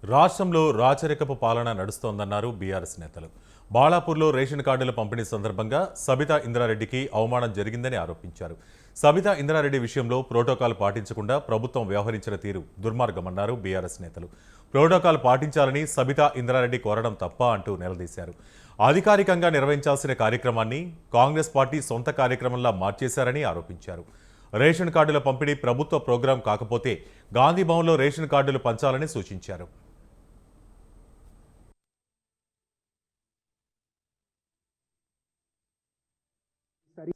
రాష్ట్రంలో రాచరికపు పాలన నడుస్తోందన్నారు బీఆర్ఎస్ నేతలు. బాలాపూర్లో రేషన్ కార్డుల పంపిణీ సందర్భంగా సబితా ఇంద్రారెడ్డికి అవమానం జరిగిందని ఆరోపించారు. సబితా ఇంద్రారెడ్డి విషయంలో ప్రోటోకాల్ పాటించకుండా ప్రభుత్వం వ్యవహరించిన తీరు దుర్మార్గమన్నారు బీఆర్ఎస్ నేతలు. ప్రోటోకాల్ పాటించాలని సబితా ఇంద్రారెడ్డి కోరడం తప్ప అంటూ నిలదీశారు. అధికారికంగా నిర్వహించాల్సిన కార్యక్రమాన్ని కాంగ్రెస్ పార్టీ సొంత కార్యక్రమంలా మార్చేశారని ఆరోపించారు. రేషన్ కార్డుల పంపిణీ ప్రభుత్వ ప్రోగ్రాం కాకపోతే గాంధీ భవన్లో రేషన్ కార్డులు పంచాలని సూచించారు.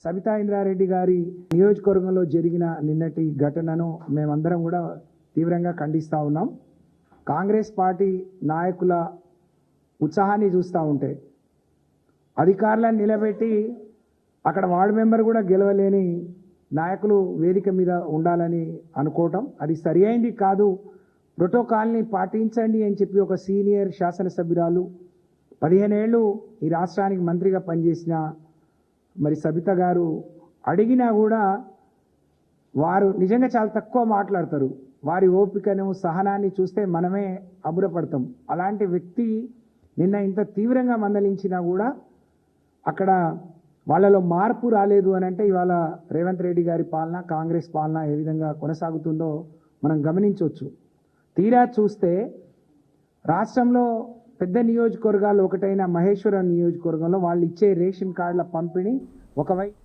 సబితా ఇంద్రారెడ్డి గారి నియోజకవర్గంలో జరిగిన నిన్నటి ఘటనను మేమందరం కూడా తీవ్రంగా ఖండిస్తూ ఉన్నాం. కాంగ్రెస్ పార్టీ నాయకుల ఉత్సాహాన్ని చూస్తూ ఉంటే అధికారులను నిలబెట్టి అక్కడ వార్డు మెంబర్ కూడా గెలవలేని నాయకులు వేదిక మీద ఉండాలని అనుకోవటం అది సరి అయింది కాదు. ప్రోటోకాల్ని పాటించండి అని చెప్పి ఒక సీనియర్ శాసనసభ్యురాలు 15 ఏళ్ళు ఈ రాష్ట్రానికి మంత్రిగా పనిచేసిన మరి సబిత గారు అడిగినా కూడా వారు నిజంగా చాలా తక్కువ మాట్లాడతారు. వారి ఓపికను సహనాన్ని చూస్తే మనమే అబ్బురపడతాం. అలాంటి వ్యక్తి నిన్న ఇంత తీవ్రంగా మందలించినా కూడా అక్కడ వాళ్ళలో మార్పు రాలేదు అని అంటే ఇవాళ రేవంత్ రెడ్డి గారి పాలన, కాంగ్రెస్ పాలన ఏ విధంగా కొనసాగుతుందో మనం గమనించవచ్చు. తీరా చూస్తే రాష్ట్రంలో పెద్ద నియోజకవర్గాలు ఒకటైన మహేశ్వరం నియోజకవర్గంలో వాళ్ళు ఇచ్చే రేషన్ కార్డుల పంపిణీ ఒకవైపు